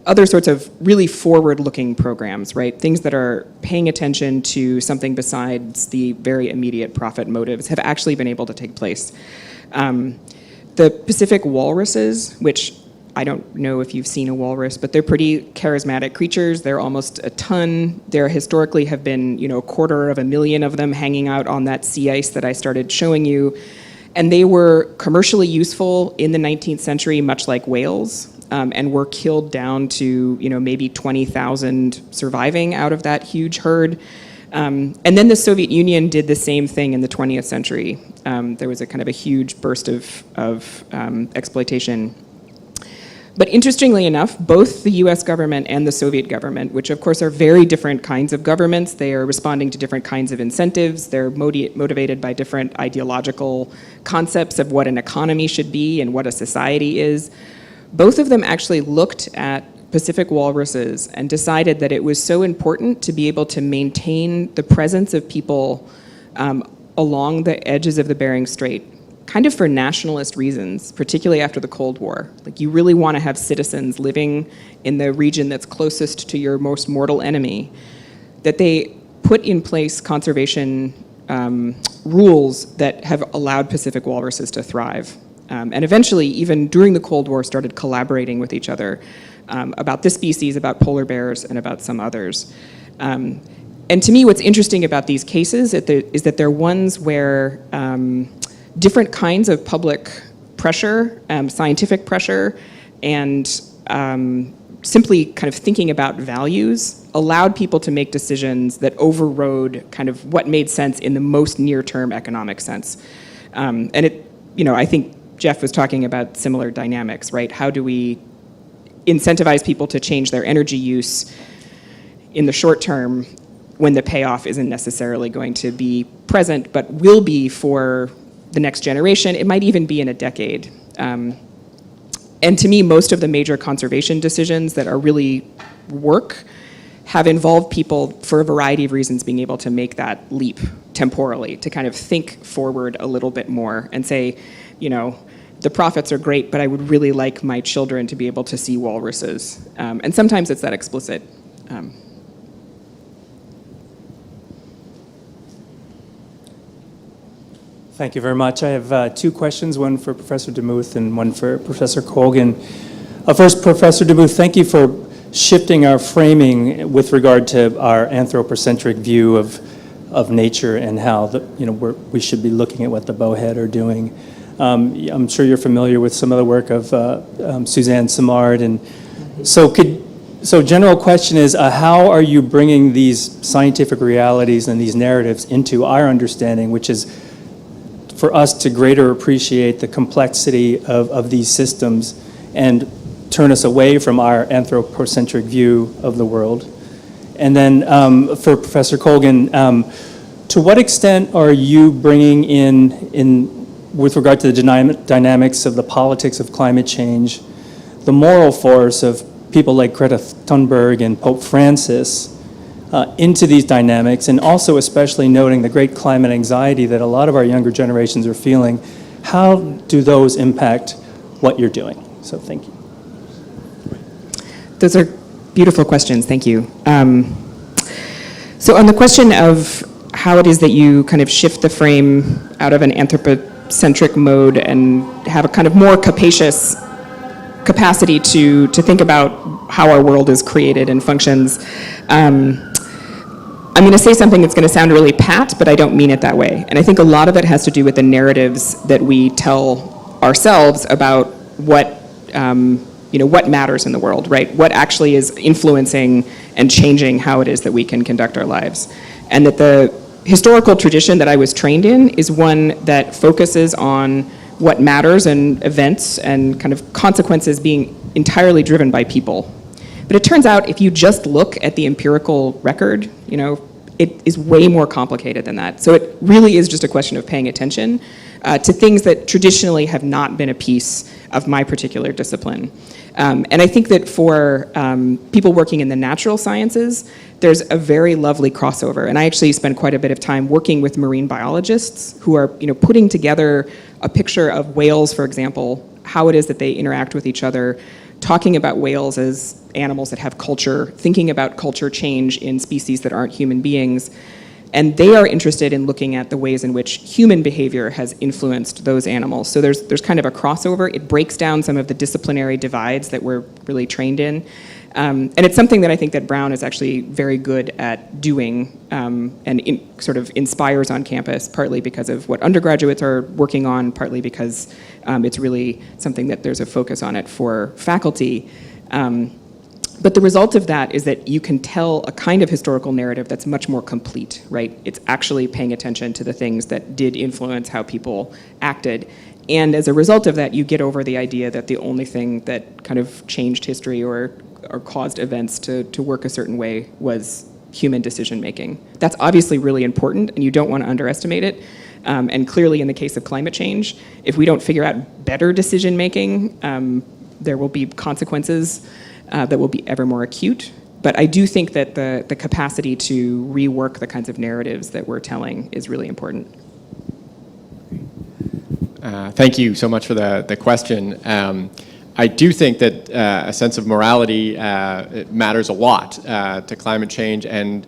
other sorts of really forward-looking programs, right, things that are paying attention to something besides the very immediate profit motives, have actually been able to take place. The Pacific walruses, which I don't know if you've seen a walrus, but they're pretty charismatic creatures. They're almost a ton. There historically have been, 250,000 of them hanging out on that sea ice that I started showing you. And they were commercially useful in the 19th century, much like whales, and were killed down to, maybe 20,000 surviving out of that huge herd. And then the Soviet Union did the same thing in the 20th century. There was a kind of a huge burst of exploitation. But interestingly enough, both the US government and the Soviet government, which of course are very different kinds of governments, they are responding to different kinds of incentives, they're motivated by different ideological concepts of what an economy should be and what a society is. Both of them actually looked at Pacific walruses and decided that it was so important to be able to maintain the presence of people along the edges of the Bering Strait, kind of for nationalist reasons, particularly after the Cold War. Like, you really want to have citizens living in the region that's closest to your most mortal enemy, that they put in place conservation rules that have allowed Pacific walruses to thrive. And eventually, even during the Cold War, started collaborating with each other about this species, about polar bears, and about some others. And to me, what's interesting about these cases is that they're ones where different kinds of public pressure, scientific pressure, and simply kind of thinking about values allowed people to make decisions that overrode kind of what made sense in the most near-term economic sense. And I think Jeff was talking about similar dynamics, right? How do we incentivize people to change their energy use in the short term when the payoff isn't necessarily going to be present, but will be for the next generation? It might even be in a decade. And to me, most of the major conservation decisions that are really work have involved people, for a variety of reasons, being able to make that leap temporally, to kind of think forward a little bit more and say, the profits are great, but I would really like my children to be able to see walruses. And sometimes it's that explicit. Thank you very much. I have two questions, one for Professor Demuth and one for Professor Colgan. First, Professor Demuth, thank you for shifting our framing with regard to our anthropocentric view of nature and how we should be looking at what the Bowhead are doing. I'm sure you're familiar with some of the work of Suzanne Simard, and so general question is, how are you bringing these scientific realities and these narratives into our understanding, which is for us to greater appreciate the complexity of these systems and turn us away from our anthropocentric view of the world? And then for Professor Colgan, to what extent are you bringing in with regard to the dynamics of the politics of climate change, the moral force of people like Greta Thunberg and Pope Francis into these dynamics, and also especially noting the great climate anxiety that a lot of our younger generations are feeling? How do those impact what you're doing? So thank you. Those are beautiful questions, thank you. So on the question of how it is that you kind of shift the frame out of an anthropocentric mode and have a kind of more capacious capacity to think about how our world is created and functions, I'm going to say something that's going to sound really pat, but I don't mean it that way. And I think a lot of it has to do with the narratives that we tell ourselves about what matters in the world, right? What actually is influencing and changing how it is that we can conduct our lives. And that the historical tradition that I was trained in is one that focuses on what matters and events and kind of consequences being entirely driven by people. But it turns out if you just look at the empirical record, it is way more complicated than that. So it really is just a question of paying attention to things that traditionally have not been a piece of my particular discipline. And I think that for people working in the natural sciences, there's a very lovely crossover. And I actually spend quite a bit of time working with marine biologists who are putting together a picture of whales, for example, how it is that they interact with each other, talking about whales as animals that have culture, thinking about culture change in species that aren't human beings. And they are interested in looking at the ways in which human behavior has influenced those animals. So there's kind of a crossover. It breaks down some of the disciplinary divides that we're really trained in. And it's something that I think that Brown is actually very good at doing and sort of inspires on campus, partly because of what undergraduates are working on, partly because it's really something that there's a focus on it for faculty. But the result of that is that you can tell a kind of historical narrative that's much more complete, right? It's actually paying attention to the things that did influence how people acted. And as a result of that, you get over the idea that the only thing that kind of changed history or caused events to work a certain way was human decision making. That's obviously really important, and you don't want to underestimate it. And clearly in the case of climate change, if we don't figure out better decision making, there will be consequences that will be ever more acute. But I do think that the capacity to rework the kinds of narratives that we're telling is really important. Thank you so much for the question. I do think that a sense of morality matters a lot to climate change, and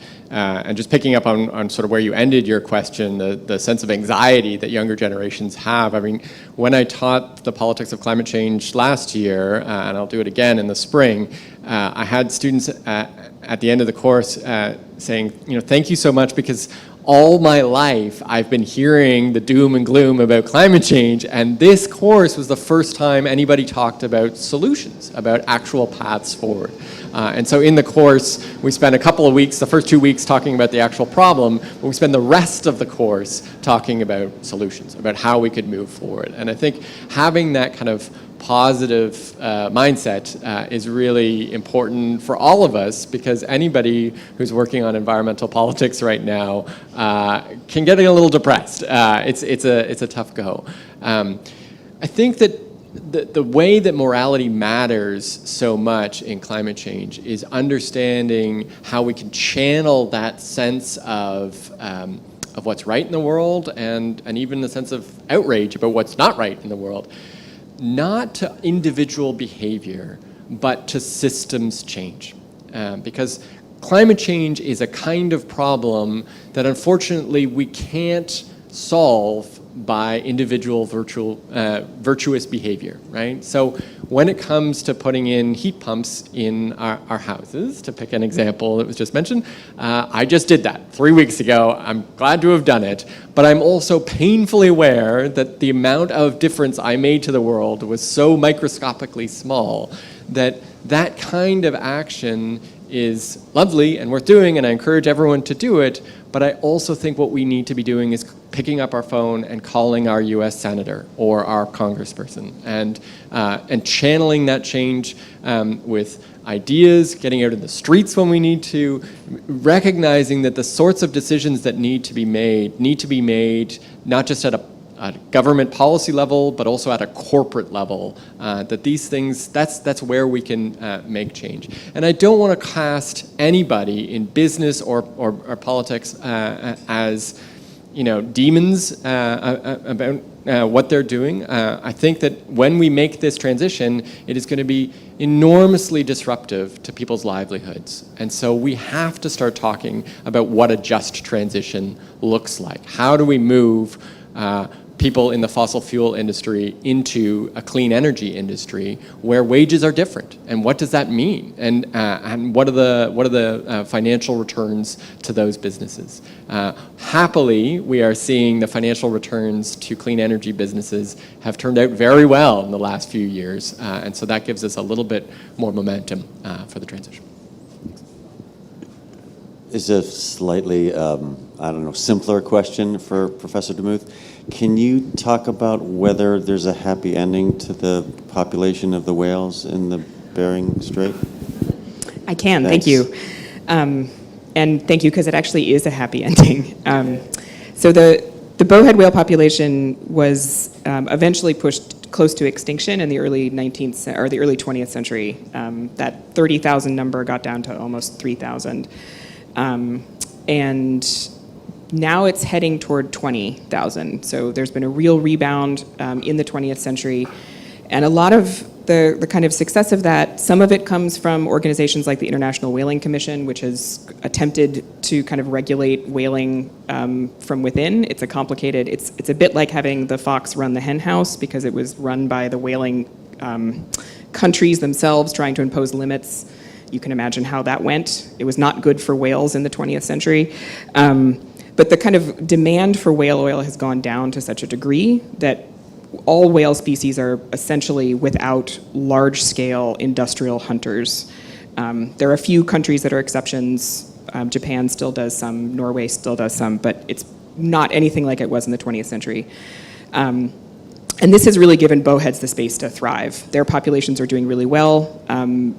just picking up on sort of where you ended your question, the sense of anxiety that younger generations have. I mean, when I taught the politics of climate change last year, and I'll do it again in the spring, I had students at the end of the course saying, thank you so much, because all my life, I've been hearing the doom and gloom about climate change, and this course was the first time anybody talked about solutions, about actual paths forward. And so in the course, we spent a couple of weeks, the first 2 weeks, talking about the actual problem, but we spend the rest of the course talking about solutions, about how we could move forward. And I think having that kind of positive mindset is really important for all of us, because anybody who's working on environmental politics right now can get a little depressed. It's a tough go. I think that the way that morality matters so much in climate change is understanding how we can channel that sense of what's right in the world, and even the sense of outrage about what's not right in the world, not to individual behavior, but to systems change. Because climate change is a kind of problem that unfortunately we can't solve by individual virtuous behavior, right? So when it comes to putting in heat pumps in our houses, to pick an example that was just mentioned, I just did that 3 weeks ago. I'm glad to have done it, but I'm also painfully aware that the amount of difference I made to the world was so microscopically small that that kind of action is lovely and worth doing, and I encourage everyone to do it, but I also think what we need to be doing is picking up our phone and calling our US senator or our congressperson, and channeling that change with ideas, getting out in the streets when we need to, recognizing that the sorts of decisions that need to be made not just at a government policy level, but also at a corporate level, that these things, that's where we can make change. And I don't want to cast anybody in business or politics as demons about what they're doing. I think that when we make this transition, it is going to be enormously disruptive to people's livelihoods. And so we have to start talking about what a just transition looks like. How do we move people in the fossil fuel industry into a clean energy industry where wages are different, and what does that mean, and what are the financial returns to those businesses? Happily, we are seeing the financial returns to clean energy businesses have turned out very well in the last few years, and so that gives us a little bit more momentum for the transition. Is a slightly, simpler question for Professor Demuth. Can you talk about whether there's a happy ending to the population of the whales in the Bering Strait? I can, Thanks. thank you. And thank you, because it actually is a happy ending. So the bowhead whale population was eventually pushed close to extinction in the early 19th or the early 20th century. That 30,000 number got down to almost 3,000. And now it's heading toward 20,000. So there's been a real rebound in the 20th century. And a lot of the kind of success of that, some of it comes from organizations like the International Whaling Commission, which has attempted to kind of regulate whaling from within. It's a complicated, it's a bit like having the fox run the hen house, because it was run by the whaling countries themselves trying to impose limits. You can imagine how that went. It was not good for whales in the 20th century. But the kind of demand for whale oil has gone down to such a degree that all whale species are essentially without large-scale industrial hunters. There are a few countries that are exceptions. Japan still does some, Norway still does some, but it's not anything like it was in the 20th century. And this has really given bowheads the space to thrive. Their populations are doing really well.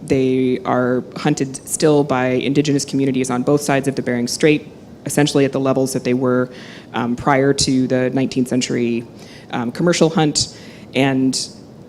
They are hunted still by indigenous communities on both sides of the Bering Strait, essentially at the levels that they were prior to the 19th century commercial hunt. And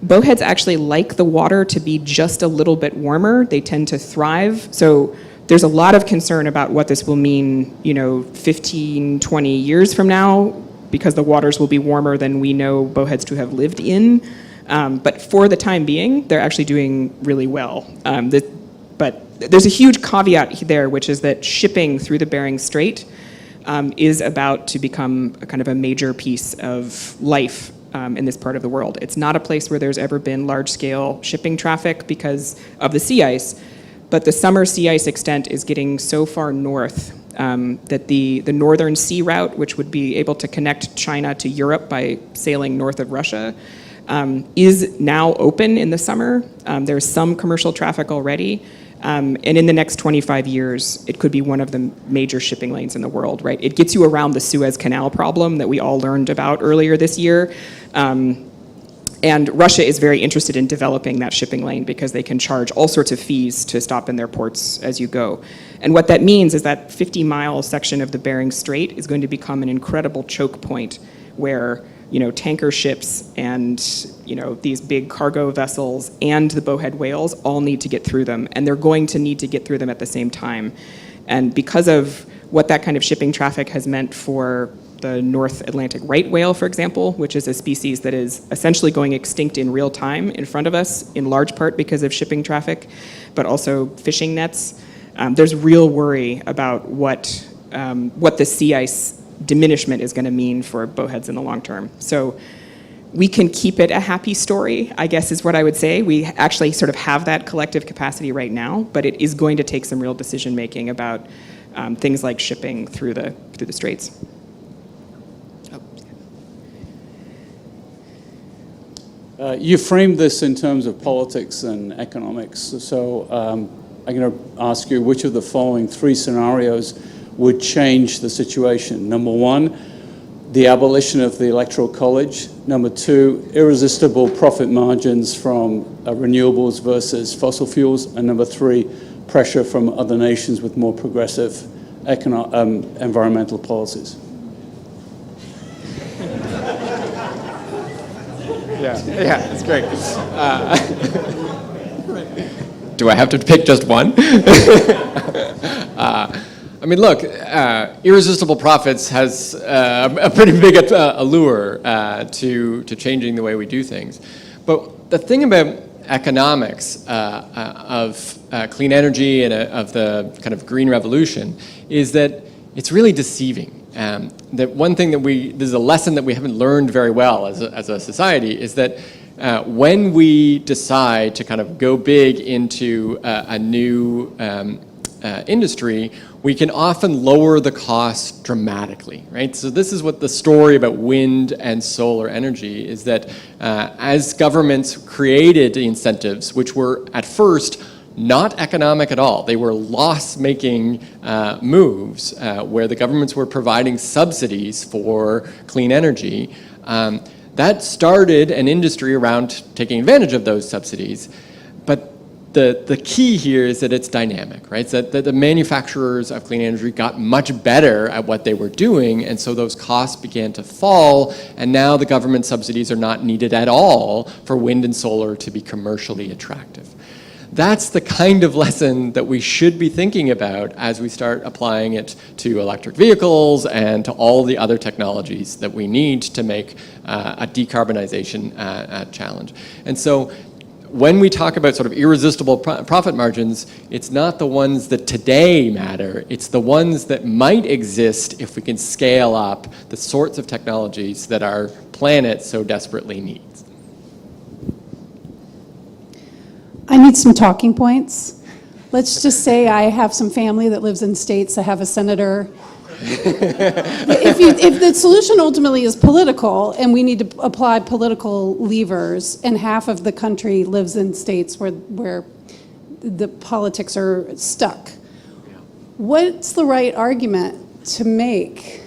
bowheads actually like the water to be just a little bit warmer. They tend to thrive. So there's a lot of concern about what this will mean, 15, 20 years from now, because the waters will be warmer than we know bowheads to have lived in. But for the time being, they're actually doing really well. But there's a huge caveat there, which is that shipping through the Bering Strait is about to become a kind of a major piece of life in this part of the world. It's not a place where there's ever been large-scale shipping traffic because of the sea ice, but the summer sea ice extent is getting so far north that the northern sea route, which would be able to connect China to Europe by sailing north of Russia, is now open in the summer. There's some commercial traffic already. And in the next 25 years, it could be one of the major shipping lanes in the world, right? It gets you around the Suez Canal problem that we all learned about earlier this year. And Russia is very interested in developing that shipping lane because they can charge all sorts of fees to stop in their ports as you go. And what that means is that 50-mile section of the Bering Strait is going to become an incredible choke point where tanker ships and, these big cargo vessels and the bowhead whales all need to get through them. And they're going to need to get through them at the same time. And because of what that kind of shipping traffic has meant for the North Atlantic right whale, for example, which is a species that is essentially going extinct in real time in front of us, in large part because of shipping traffic, but also fishing nets, there's real worry about what the sea ice diminishment is going to mean for bowheads in the long term. So we can keep it a happy story, I guess is what I would say. We actually sort of have that collective capacity right now, but it is going to take some real decision making about things like shipping through the straits. You framed this in terms of politics and economics. So I'm going to ask you which of the following three scenarios would change the situation. Number one, the abolition of the Electoral College. Number two, irresistible profit margins from renewables versus fossil fuels. And number three, pressure from other nations with more progressive environmental policies. Yeah, that's great. Do I have to pick just one? Look, irresistible profits has a pretty big allure to changing the way we do things. But the thing about economics of clean energy and of the kind of green revolution is that it's really deceiving. That one thing that this is a lesson that we haven't learned very well as a society, is that when we decide to kind of go big into a new industry, we can often lower the cost dramatically, right? So this is what the story about wind and solar energy is, that as governments created the incentives, which were at first not economic at all. They were loss-making moves where the governments were providing subsidies for clean energy. That started an industry around taking advantage of those subsidies. But the key here is that it's dynamic, right? So that the manufacturers of clean energy got much better at what they were doing, and so those costs began to fall, and now the government subsidies are not needed at all for wind and solar to be commercially attractive. That's the kind of lesson that we should be thinking about as we start applying it to electric vehicles and to all the other technologies that we need to make a decarbonization challenge. And so when we talk about sort of irresistible profit margins, it's not the ones that today matter, it's the ones that might exist if we can scale up the sorts of technologies that our planet so desperately needs. I need some talking points. Let's just say I have some family that lives in states. I have a senator. If the solution ultimately is political and we need to apply political levers and half of the country lives in states where the politics are stuck, what's the right argument to make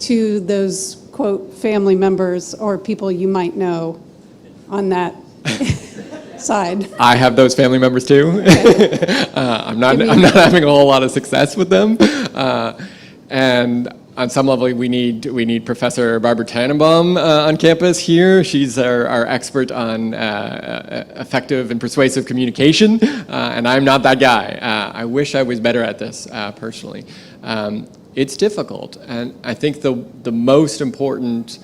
to those, quote, family members or people you might know on that side? I have those family members too. I'm not having a whole lot of success with them. And on some level, we need Professor Barbara Tannenbaum on campus here. She's our expert on effective and persuasive communication, and I'm not that guy. I wish I was better at this personally. It's difficult, and I think the most important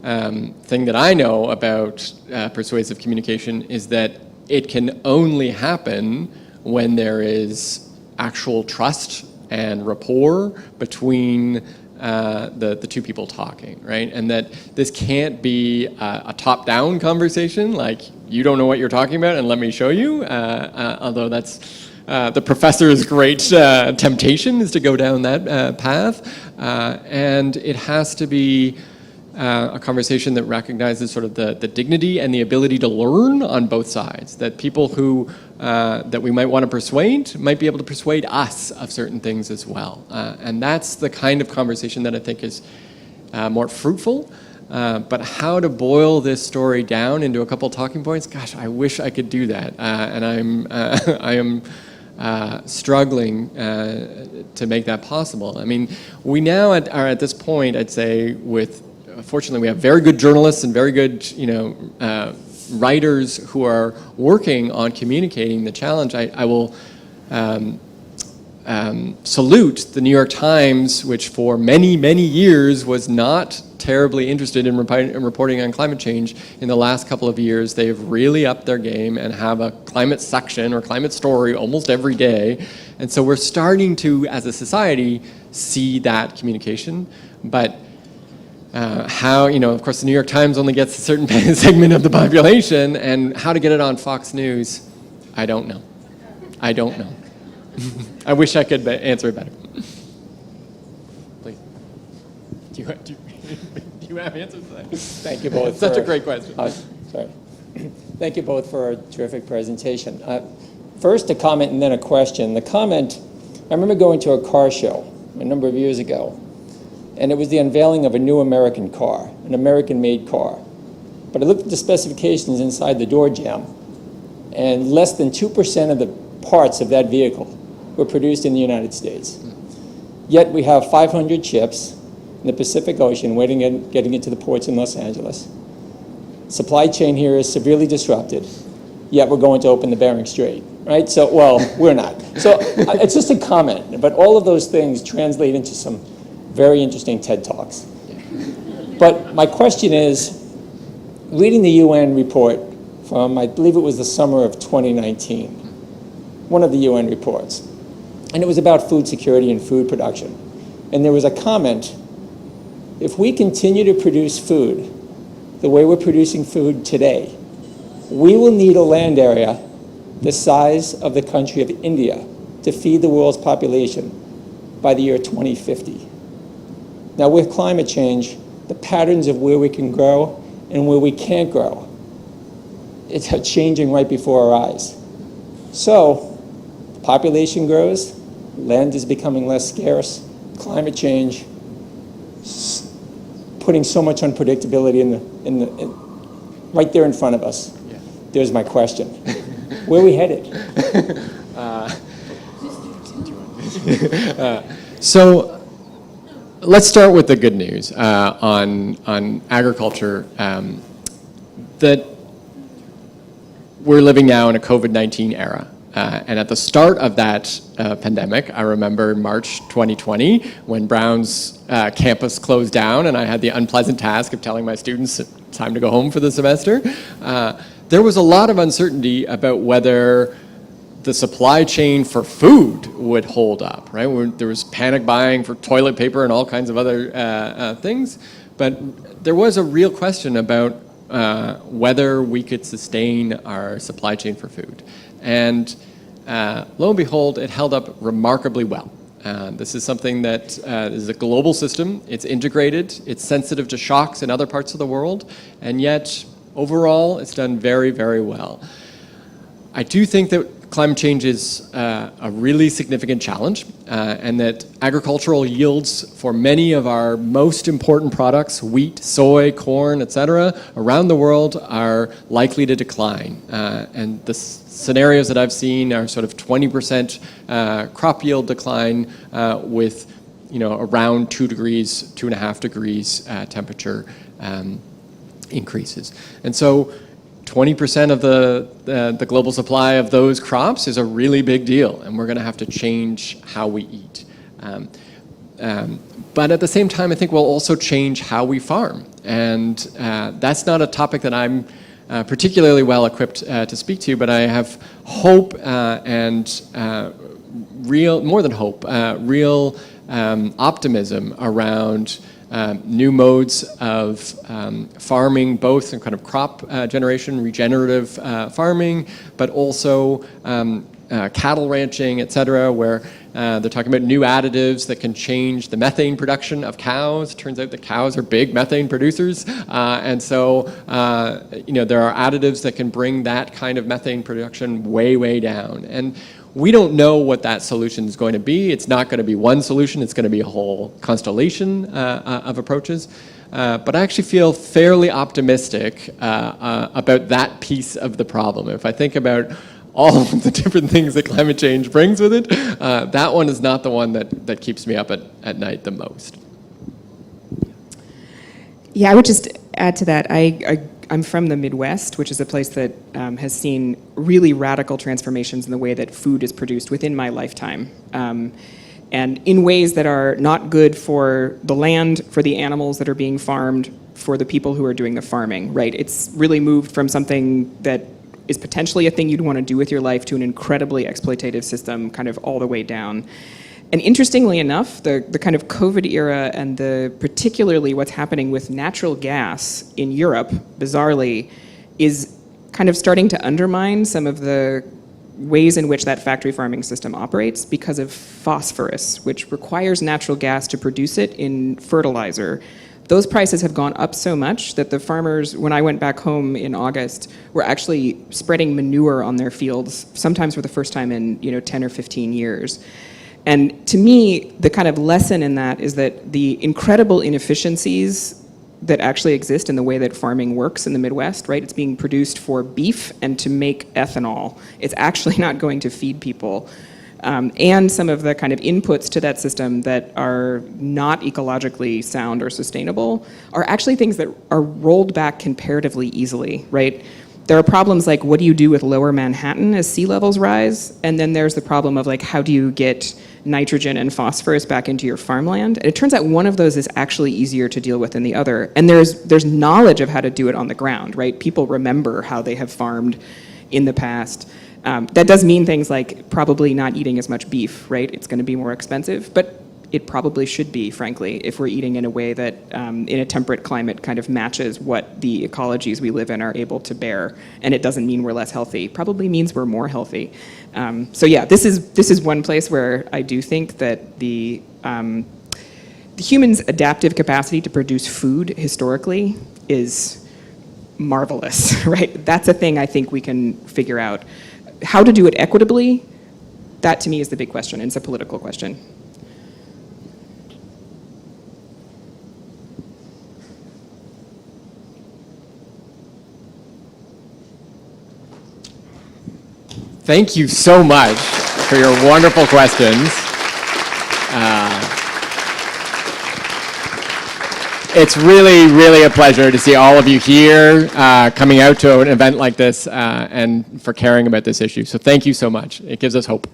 thing that I know about persuasive communication is that it can only happen when there is actual trust and rapport between the two people talking, right? And that this can't be a top-down conversation, like you don't know what you're talking about and let me show you, although that's the professor's great temptation is to go down that path. And it has to be a conversation that recognizes sort of the dignity and the ability to learn on both sides, that people who that we might want to persuade might be able to persuade us of certain things as well. And that's the kind of conversation that I think is more fruitful. But how to boil this story down into a couple talking points, gosh, I wish I could do that. And I am struggling to make that possible. I mean, we now are at this point, I'd say, fortunately, we have very good journalists and very good, writers who are working on communicating the challenge. I will salute the New York Times, which for many, many years was not terribly interested in reporting on climate change. In the last couple of years, they've really upped their game and have a climate section or climate story almost every day. And so we're starting to, as a society, see that communication. But how, of course, the New York Times only gets a certain segment of the population, and how to get it on Fox News, I don't know. I don't know. I wish I could answer it better. Please. Do you have answers to that? Thank you both. It's such a great question. Sorry. Thank you both for a terrific presentation. First, a comment and then a question. The comment, I remember going to a car show a number of years ago, and it was the unveiling of a new American car, an American-made car. But I looked at the specifications inside the door jamb, and less than 2% of the parts of that vehicle were produced in the United States. Yet we have 500 ships in the Pacific Ocean getting into the ports in Los Angeles. Supply chain here is severely disrupted, yet we're going to open the Bering Strait, right? So, well, we're not. So it's just a comment, but all of those things translate into some very interesting TED Talks. But my question is, reading the UN report from, I believe it was the summer of 2019, one of the UN reports, and it was about food security and food production. And there was a comment, if we continue to produce food the way we're producing food today, we will need a land area the size of the country of India to feed the world's population by the year 2050. Now, with climate change, the patterns of where we can grow and where we can't grow, it's changing right before our eyes. So, Population grows, land is becoming less scarce, climate change, putting so much unpredictability right there in front of us. Yeah. There's my question. Where are we headed? So let's start with the good news on agriculture, that we're living now in a COVID-19 era. And at the start of that pandemic, I remember March 2020, when Brown's campus closed down and I had the unpleasant task of telling my students it's time to go home for the semester. There was a lot of uncertainty about whether the supply chain for food would hold up, right? There was panic buying for toilet paper and all kinds of other things. But there was a real question about whether we could sustain our supply chain for food. And lo and behold, it held up remarkably well. This is something that is a global system. It's integrated. It's sensitive to shocks in other parts of the world. And yet, overall, it's done very, very well. I do think that climate change is a really significant challenge, and that agricultural yields for many of our most important products, wheat, soy, corn, etc., around the world are likely to decline. And the scenarios that I've seen are sort of 20% crop yield decline with around 2 degrees, 2.5 degrees temperature increases. And so 20% of the global supply of those crops is a really big deal, and we're going to have to change how we eat. But at the same time, I think we'll also change how we farm. And that's not a topic that I'm particularly well equipped to speak to, but I have hope and more than hope, real optimism around new modes of farming, both in kind of crop generation, regenerative farming, but also cattle ranching, et cetera, where they're talking about new additives that can change the methane production of cows. Turns out that cows are big methane producers. And so, there are additives that can bring that kind of methane production way, way down. And we don't know what that solution is going to be. It's not going to be one solution. It's going to be a whole constellation of approaches. But I actually feel fairly optimistic about that piece of the problem. If I think about all of the different things that climate change brings with it, that one is not the one that keeps me up at night the most. Yeah, I would just add to that. I'm from the Midwest, which is a place that has seen really radical transformations in the way that food is produced within my lifetime. And in ways that are not good for the land, for the animals that are being farmed, for the people who are doing the farming, right? It's really moved from something that is potentially a thing you'd want to do with your life to an incredibly exploitative system, kind of all the way down. And interestingly enough, the kind of COVID era and particularly what's happening with natural gas in Europe, bizarrely, is kind of starting to undermine some of the ways in which that factory farming system operates because of phosphorus, which requires natural gas to produce it in fertilizer. Those prices have gone up so much that the farmers, when I went back home in August, were actually spreading manure on their fields, sometimes for the first time in 10 or 15 years. And to me, the kind of lesson in that is that the incredible inefficiencies that actually exist in the way that farming works in the Midwest, right? It's being produced for beef and to make ethanol. It's actually not going to feed people. And some of the kind of inputs to that system that are not ecologically sound or sustainable are actually things that are rolled back comparatively easily, right? There are problems like, what do you do with lower Manhattan as sea levels rise? And then there's the problem of like, how do you get nitrogen and phosphorus back into your farmland? And it turns out one of those is actually easier to deal with than the other. And there's knowledge of how to do it on the ground, right? People remember how they have farmed in the past. That does mean things like probably not eating as much beef, right? It's going to be more expensive, but it probably should be, frankly, if we're eating in a way that in a temperate climate kind of matches what the ecologies we live in are able to bear. And it doesn't mean we're less healthy. Probably means we're more healthy. So yeah, this is one place where I do think that the human's adaptive capacity to produce food historically is marvelous, right? That's a thing I think we can figure out. How to do it equitably, that to me is the big question. It's a political question. Thank you so much for your wonderful questions. It's really, really a pleasure to see all of you here coming out to an event like this and for caring about this issue. So thank you so much. It gives us hope.